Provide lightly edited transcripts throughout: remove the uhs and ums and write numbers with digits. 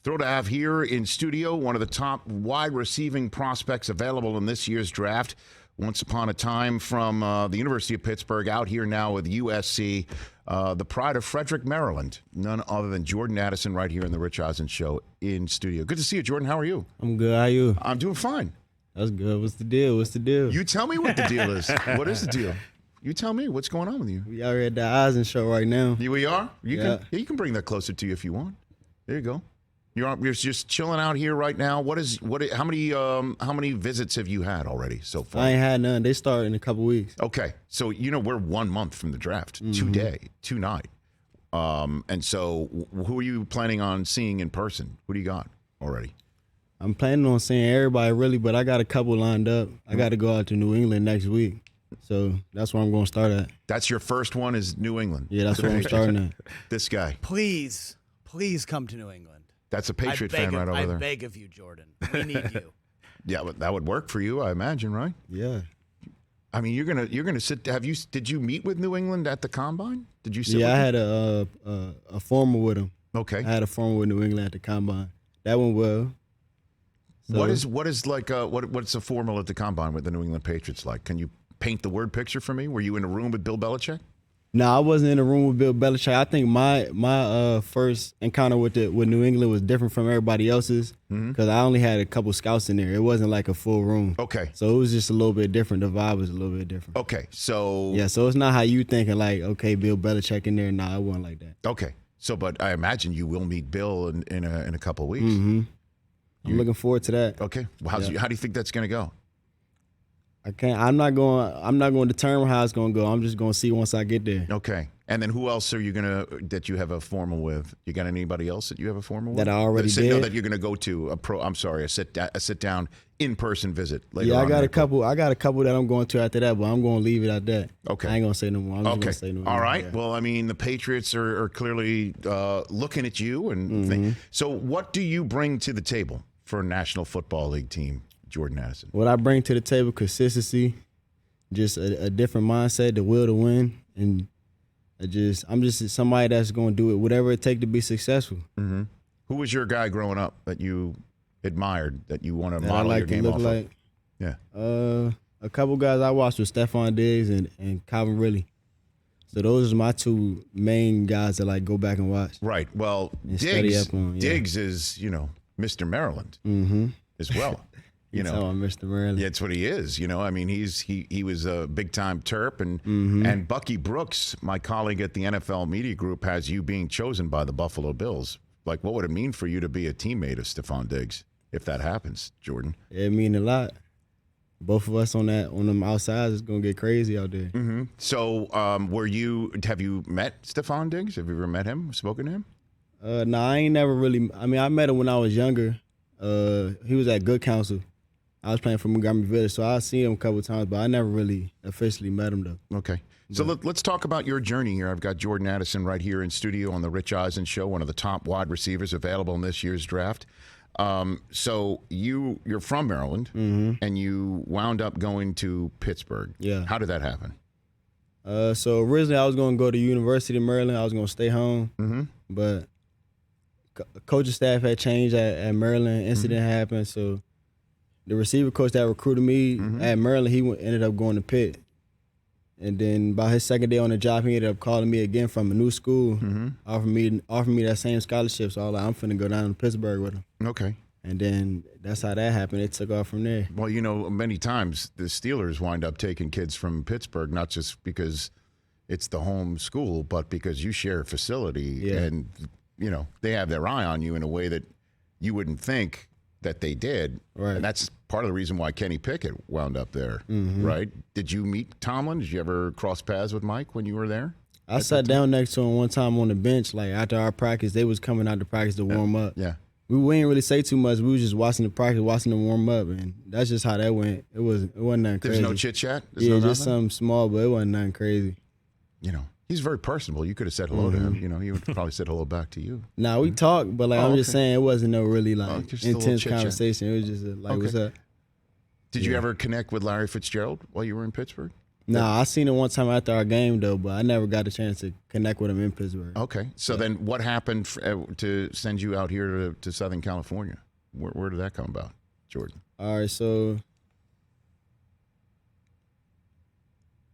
Thrilled to have here in studio one of the top wide receiving prospects available in this year's draft. Once upon a time from the University of Pittsburgh, out here now with USC, the pride of Frederick, Maryland. None other than Jordan Addison right here in the Rich Eisen Show in studio. Good to see you, Jordan. How are you? I'm good. How are you? I'm doing fine. That's good. What's the deal? What's the deal? You tell me what the deal is. What is the deal? You tell me. What's going on with you? We out here at the Eisen Show right now. Here we are? Yeah. You can bring that closer to you if you want. There you go. You're just chilling out here right now. How many visits have you had already so far? I ain't had none. They start in a couple weeks. Okay, so we're 1 month from the draft, tonight, and so who are you planning on seeing in person? Who do you got already? I'm planning on seeing everybody really, but I got a couple lined up. I got to go out to New England next week, so that's where I'm going to start at. That's your first one is New England. Yeah, that's where I'm starting at. This guy. Please come to New England. That's a Patriot fan right over there. I beg of you, Jordan. We need you. Yeah, but that would work for you, I imagine, right? Yeah. I mean, you're gonna sit. Did you meet with New England at the combine? Did you sit? Yeah, with I had a formal with them. Okay. I had a formal with New England at the combine. That went well. So, what's the formal at the combine with the New England Patriots like? Can you paint the word picture for me? Were you in a room with Bill Belichick? No, I wasn't in a room with Bill Belichick. I think my first encounter with New England was different from everybody else's because I only had a couple scouts in there. It wasn't like a full room. Okay. So it was just a little bit different. The vibe was a little bit different. Okay, so yeah, so it's not how you thinking like, okay, Bill Belichick in there. Nah, it wasn't like that. Okay, so but I imagine you will meet Bill in a couple of weeks. I'm looking forward to that. Okay, well, how do you think that's going to go? I'm not going to determine how it's going to go. I'm just going to see once I get there. Okay. And then who else are you that you have a formal with? You got anybody else that you have a formal with? That I already did? No, that you're going to go to a sit down in-person visit later on. Yeah, I got a couple that I'm going to after that, but I'm going to leave it at that. Okay. I ain't going to say no more. I'm just going to say no more. All right. Yeah. Well, I mean, the Patriots are clearly looking at you. And so what do you bring to the table for a National Football League team, Jordan Addison? What I bring to the table, consistency, just a different mindset, the will to win, and I'm just somebody that's going to do it, whatever it takes to be successful. Mm-hmm. Who was your guy growing up that you admired, that you want to model like your game off of? Yeah. A couple guys I watched were Stephon Diggs and Calvin Ridley. So those are my two main guys that like go back and watch. Right. Well, Diggs is, Mr. Maryland as well. Mr. Maryland. Yeah, that's what he is. I mean, he was a big time Terp, and Bucky Brooks, my colleague at the NFL Media Group, has you being chosen by the Buffalo Bills. Like, what would it mean for you to be a teammate of Stephon Diggs if that happens, Jordan? It mean a lot. Both of us on them outsides is gonna get crazy out there. Mm-hmm. So, have you met Stephon Diggs? Have you ever met him? Spoken to him? No, I ain't never really. I mean, I met him when I was younger. He was at Good Counsel. I was playing for Montgomery Village, so I seen him a couple of times, but I never really officially met him, though. Okay. So let's talk about your journey here. I've got Jordan Addison right here in studio on the Rich Eisen Show, one of the top wide receivers available in this year's draft. So you're from Maryland, and you wound up going to Pittsburgh. Yeah. How did that happen? So originally I was going to go to University of Maryland. I was going to stay home, but coaching staff had changed at Maryland. Incident happened, so the receiver coach that recruited me at Maryland, he ended up going to Pitt. And then by his second day on the job, he ended up calling me again from a new school, offered me that same scholarship. So I was like, I'm finna go down to Pittsburgh with him. Okay. And then that's how that happened. It took off from there. Well, many times the Steelers wind up taking kids from Pittsburgh, not just because it's the home school, but because you share a facility and, they have their eye on you in a way that you wouldn't think that they did. Right. And that's part of the reason why Kenny Pickett wound up there, right? Did you meet Tomlin? Did you ever cross paths with Mike when you were there? I sat down next to him one time on the bench, like after our practice. They was coming out to practice to warm up. Yeah. We didn't really say too much. We was just watching the practice, watching them warm up, and that's just how that went. It wasn't nothing crazy. There's no chit-chat? Just something small, but it wasn't nothing crazy. He's very personable. You could have said hello to him. He would probably said hello back to you. Nah, we talked, but I'm just saying it wasn't no really intense conversation. It was just what's up? Did you ever connect with Larry Fitzgerald while you were in Pittsburgh? Nah, I seen it one time after our game though, but I never got a chance to connect with him in Pittsburgh. Okay. So then what happened to send you out here to Southern California? Where did that come about, Jordan? All right, so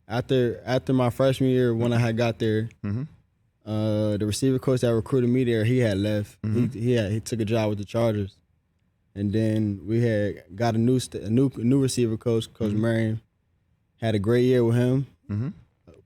after my freshman year, when I had got there, the receiver coach that recruited me there, he had left. He took a job with the Chargers, and then we had got a new receiver coach, Coach Marion. Had a great year with him.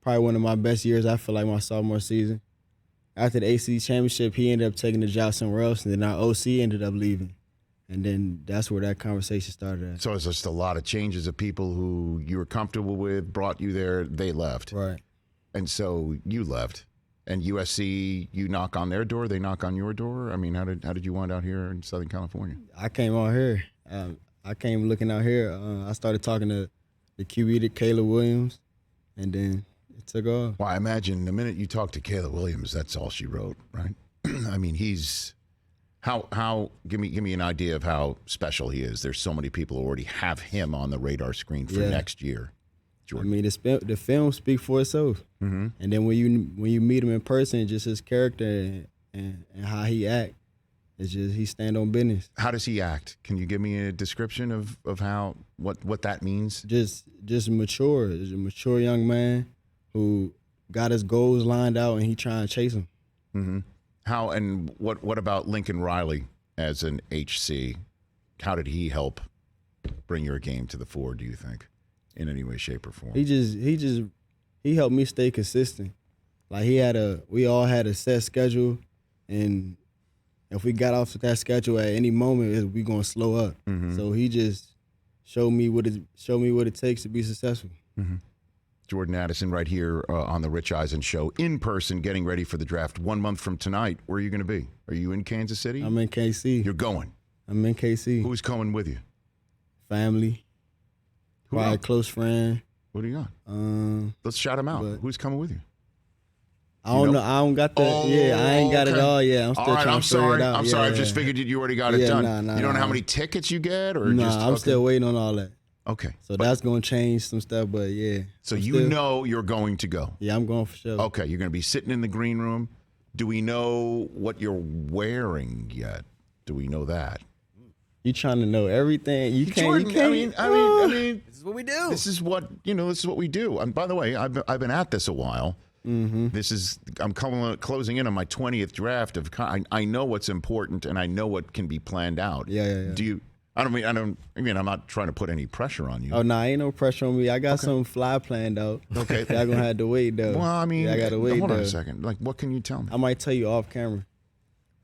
Probably one of my best years, I feel like, my sophomore season. After the ACC championship, he ended up taking the job somewhere else, and then our OC ended up leaving. And then that's where that conversation started at. So it's just a lot of changes of people who you were comfortable with, brought you there, they left. Right. And so you left. And USC, you knock on their door, they knock on your door? I mean, how did you wind out here in Southern California? I came out here. I came looking out here. I started talking to the QB, to Caleb Williams, and then it took off. Well, I imagine the minute you talk to Caleb Williams, that's all she wrote, right? I mean, he's how give me an idea of how special he is. There's so many people who already have him on the radar screen for next year. Jordan. I mean, the film speaks for itself, and then when you meet him in person, just his character and how he act, it's just he stand on business. How does he act? Can you give me a description of how what that means? Just mature. He's a mature young man who got his goals lined out and he trying to chase them. How and what about Lincoln Riley as an HC? How did he help bring your game to the fore, do you think, in any way, shape, or form? He helped me stay consistent. Like we all had a set schedule, and if we got off that schedule at any moment, we gonna slow up. So he just showed me what it takes to be successful. Jordan Addison right here on the Rich Eisen Show, in person, getting ready for the draft. 1 month from tonight, where are you going to be? Are you in Kansas City? I'm in KC. You're going? I'm in KC. Who's coming with you? Family. Probably a close friend. What do you got? Let's shout him out. Who's coming with you? I don't know. I don't got the. I ain't got it all yet. I'm still trying to figure it out. I'm sorry. I just figured you already got it done. You don't know how many tickets you get, or I'm still waiting on all that. Okay. So that's going to change some stuff, but yeah. So you know you're going to go? Yeah, I'm going for sure. Okay, you're going to be sitting in the green room. Do we know what you're wearing yet? Do we know that? You trying to know everything? You can't. Jordan, I mean, This is what we do. This is what we do. And by the way, I've been at this a while. I'm closing in on my 20th draft of. I know what's important and I know what can be planned out. Yeah. Do you? I'm not trying to put any pressure on you. Oh, no, ain't no pressure on me. I got some fly planned out. Okay. Y'all gonna have to wait though. Well, I mean, I gotta wait. Hold on though. a second. Like, what can you tell me? I might tell you off camera.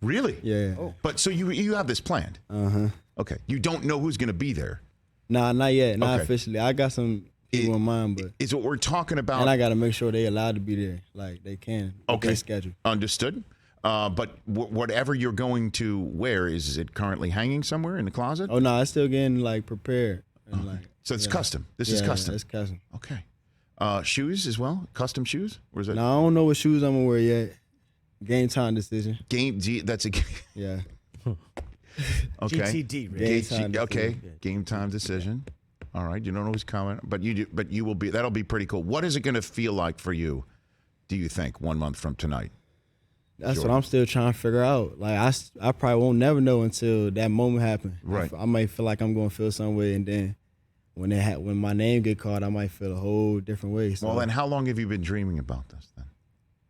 Really? Yeah. But so you have this planned? Okay. You don't know who's going to be there? Nah, not yet. Not officially. I got some people in mind, but is what we're talking about. And I got to make sure they allowed to be there, like they can. Okay. They schedule. Understood. But whatever you're going to wear, is it currently hanging somewhere in the closet? Oh no, it's still getting like prepared. And, so it's custom. This is custom. Yeah, it's custom. Okay. Shoes as well? Custom shoes? Or is it? No, I don't know what shoes I'm gonna wear yet. Game time decision. That's a. Yeah. Okay. GTD. Right? Okay. Game time decision. All right. You don't know who's coming, but you do. But you will be. That'll be pretty cool. What is it going to feel like for you? Do you think 1 month from tonight? That's what I'm still trying to figure out. Like I probably won't never know until that moment happens. Right. I might feel like I'm going to feel some way, and then when my name get called, I might feel a whole different way. So, well, then how long have you been dreaming about this then?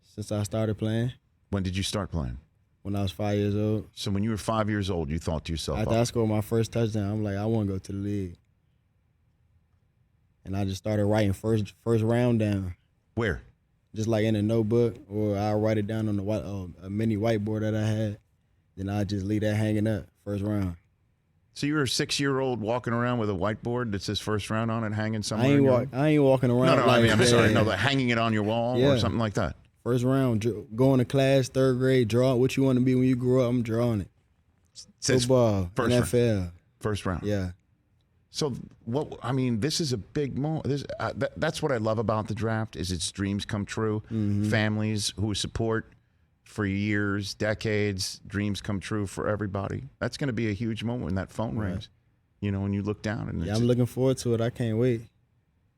Since I started playing. When did you start playing? When I was 5 years old. So when you were 5 years old, you thought to yourself, after I scored my first touchdown, I'm like, I want to go to the league. And I just started writing first round down. Where? Just like in a notebook, or I'll write it down on a mini whiteboard that I had. Then I just leave that hanging up, first round. So you were a 6-year-old walking around with a whiteboard that says first round on it, hanging somewhere? I ain't walking around. No, like, I'm sorry. No, hanging it on your wall or something like that. First round, going to class, 3rd grade, draw what you want to be when you grow up. I'm drawing it. Football, NFL. First round. Yeah. So this is a big moment. That's what I love about the draft is its dreams come true. Families who support for years, decades, dreams come true for everybody. That's going to be a huge moment when that phone rings. You know, when you look down and I'm looking forward to it. I can't wait.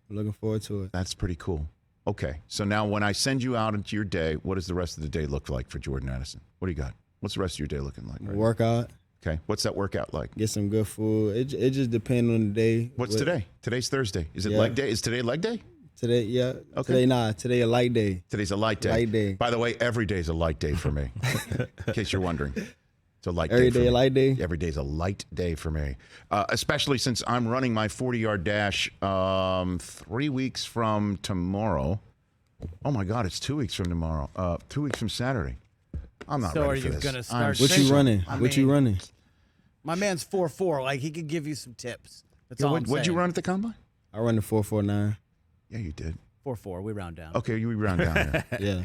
Looking forward to it. That's pretty cool. Okay, so now when I send you out into your day, what does the rest of the day look like for Jordan Addison? What do you got? What's the rest of your day looking like? Right now? Workout. Okay, what's that workout like? Get some good food. It just depends on the day. What's today? Today's Thursday. Is it leg day? Is today leg day? Today, yeah. Okay. Today a light day. Today's a light day. Light day. By the way, every day's a light day for me. In case you're wondering. It's a light Every day for day me. a light day? Every day's a light day for me. Especially since I'm running my 40-yard dash 3 weeks from tomorrow. Oh, my God, it's 2 weeks from tomorrow. 2 weeks from Saturday. I'm not So ready are for you this. gonna start? What you running? What you running? My man's 4.4. Like he could give you some tips. That's all I'm saying. What'd you run at the combine? I run the 4.49. Yeah, you did. 4.4. We round down. Okay, you round down there. Yeah.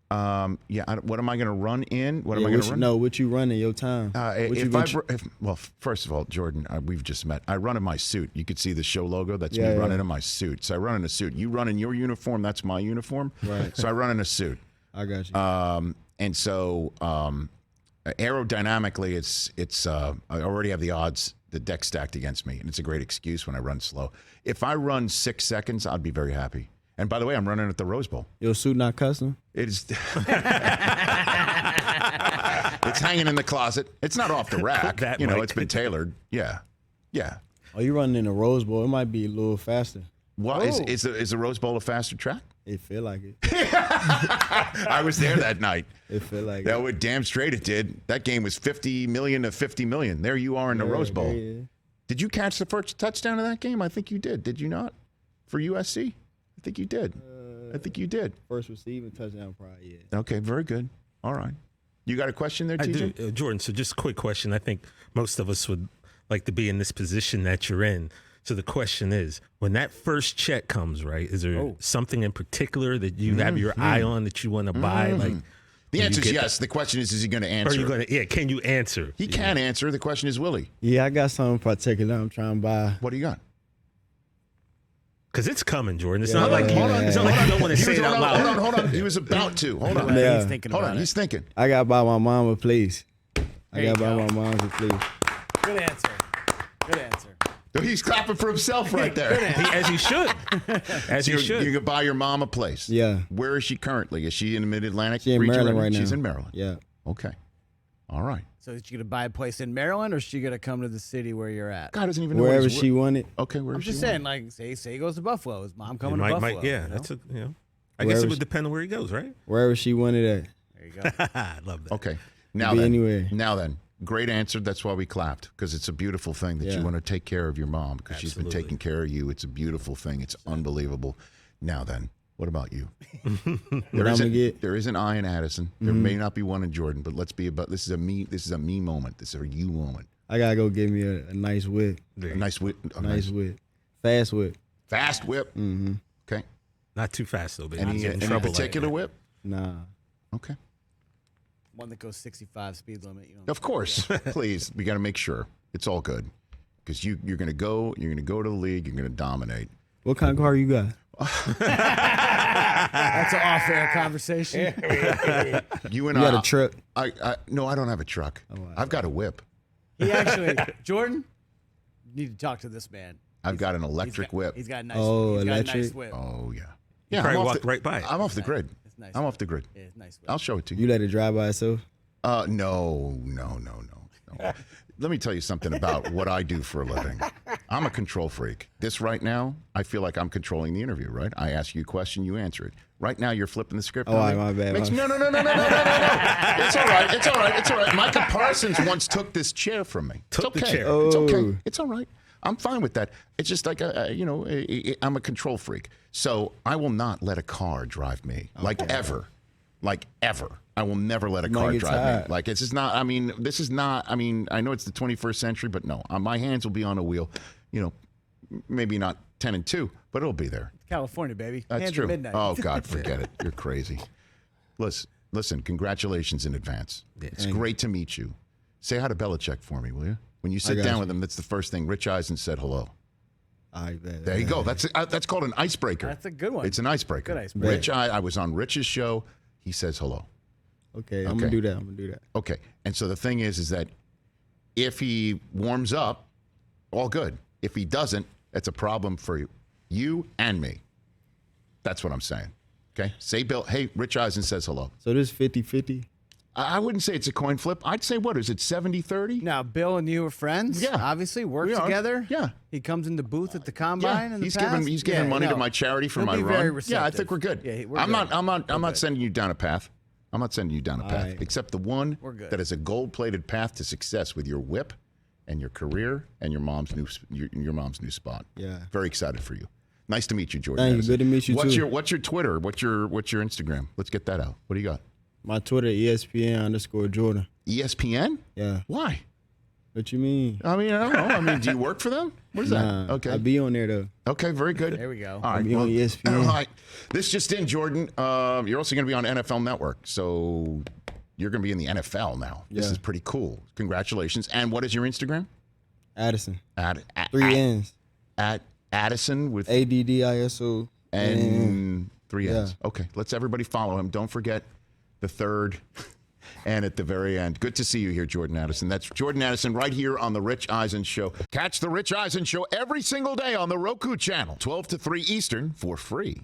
What am I going to run in? What am I going to run? No, what you running? Your time. Well, first of all, Jordan, we've just met. I run in my suit. You could see the show logo. That's me running in my suit. So I run in a suit. You run in your uniform. That's my uniform. Right. So I run in a suit. I got you. And so aerodynamically, it's. I already have the odds, the deck stacked against me, and it's a great excuse when I run slow. If I run 6 seconds, I'd be very happy. And by the way, I'm running at the Rose Bowl. Your suit not custom? It is. It's hanging in the closet. It's not off the rack. It's been tailored. Yeah. Oh, you running in a Rose Bowl? It might be a little faster. Well, is the Rose Bowl a faster track? It feel like it. I was there that night. It feel like That it. would damn straight it did. That game was 50 million to 50 million. There you are in the Rose Bowl. Yeah. Did you catch the first touchdown of that game? I think you did. Did you not? For USC? I think you did. First receiving touchdown, probably. Yeah. Okay, very good. All right. You got a question there, TJ? I do, Jordan. So just a quick question. I think most of us would like to be in this position that you're in. So the question is, when that first check comes, right, is there something in particular that you have your eye on that you want to buy? Like, the answer is yes. The question is he going to answer? Are you going to? Yeah. Can you answer? He can answer. The question is, will he? Yeah, I got something particular I'm trying to buy. What do you got? Because it's coming, Jordan. It's not like you don't want to say it out loud. Hold on. He was about to. Hold on. Yeah. He's thinking Hold about on. it. He's thinking. I got to buy my mom a place. There you go. my mom a place. Good answer. Good answer. He's clapping for himself right there. As he should. As he should. You can buy your mom a place. Yeah. Where is she currently? Is she in the Mid-Atlantic? She's in region Maryland right now. She's in Maryland. Yeah. Okay. All right. So is she gonna buy a place in Maryland, or is she gonna come to the city where you're at? God doesn't even know Wherever where she wanted. Okay, where I'm is just she saying, like, say he goes to Buffalo. Is mom coming to Might, Buffalo? yeah. You know? That's a. I guess it would depend on where he goes, right? Wherever she wanted at. There you go. I love that. Okay. Now be then. anywhere. Now then. Great answer. That's why we clapped, because it's a beautiful thing that you want to take care of your mom, because she's been taking care of you. It's a beautiful thing. It's unbelievable. Now then, what about you? There is an I in Addison. There may not be one in Jordan, but let's be about. This is a me moment. This is a you moment. I got to go get me a nice whip. A nice whip. Nice whip. Fast whip. Fast whip. Mm-hmm. Okay. Not too fast though, baby. Any particular whip? Nah. Okay. One that goes 65 speed limit. You know. Of course. Please, we got to make sure it's all good, because you're going to go to the league. You're going to dominate. What kind of car you got? That's an off-air conversation. You got a truck? No, I don't have a truck. I've got a whip. He actually, Jordan, you need to talk to this man. I've got an electric whip. He's got a nice. Oh, he's got a electric? nice whip. Oh yeah. You probably walked right by it. I'm off the grid. It's nice. I'm off the grid. Yeah, it's nice whip. I'll show it to you. You let it drive by itself? No. Let me tell you something about what I do for a living. I'm a control freak. This right now, I feel like I'm controlling the interview, right? I ask you a question, you answer it. Right now, you're flipping the script. Oh, my bad. No. It's all right. Michael Parsons once took this chair from me. Took the okay. chair. It's okay. Oh. It's all right. I'm fine with that. It's just like, I'm a control freak. So I will not let a car drive me, ever. Like, ever. I will never let a car drive me. Like, it's just not, I know it's the 21st century, but no. My hands will be on a wheel, maybe not 10 and 2, but it'll be there. California, baby. That's Hands at true. midnight. Oh, God, forget it. You're crazy. Listen, congratulations in advance. It's great to meet you. Say hi to Belichick for me, will you? When you sit down with him, that's the first thing. Rich Eisen said hello. I bet. There you go. That's called an icebreaker. That's a good one. It's an icebreaker. Good icebreaker. Rich, I was on Rich's show. He says hello. Okay, I'm going to do that. Okay. And so the thing is that if he warms up, all good. If he doesn't, that's a problem for You and me. That's what I'm saying. Okay? Say Bill. Hey, Rich Eisen says hello. So this 50-50? I wouldn't say it's a coin flip. I'd say, what is it, 70-30? Now, Bill and you are friends. Yeah. Obviously, work We are. together. Yeah. He comes in the booth at the combine. Yeah, in the he's past. giving money to my charity for my He'll be run. very Yeah, I receptive. think we're good. Yeah, we're I'm good. not sending you down a path. I'm not sending you down a path, right. except the one We're good. that is a gold-plated path to success with your whip and your career and your mom's new spot. Yeah. Very excited for you. Nice to meet you, Jordan. Thank you. Addison. Good to meet you, What's too. your Twitter? What's your Instagram? Let's get that out. What do you got? My Twitter, ESPN_Jordan. ESPN? Yeah. Why? What you mean? I mean, I don't know. I mean, do you work for them? What is Nah, that? Okay. I be on there, though. Okay, very good. There we go. All right, be on ESPN. All right. This just in, Jordan. You're also going to be on NFL Network, so you're going to be in the NFL now. This Yeah. is pretty cool. Congratulations. And what is your Instagram? Addison. At 3 N's. At Addison with ADDISO. and 3 N's. Yeah. Okay, let's everybody follow him. Don't forget the third and at the very end. Good to see you here, Jordan Addison. That's Jordan Addison right here on The Rich Eisen Show. Catch The Rich Eisen Show every single day on the Roku channel, 12 to 3 Eastern for free.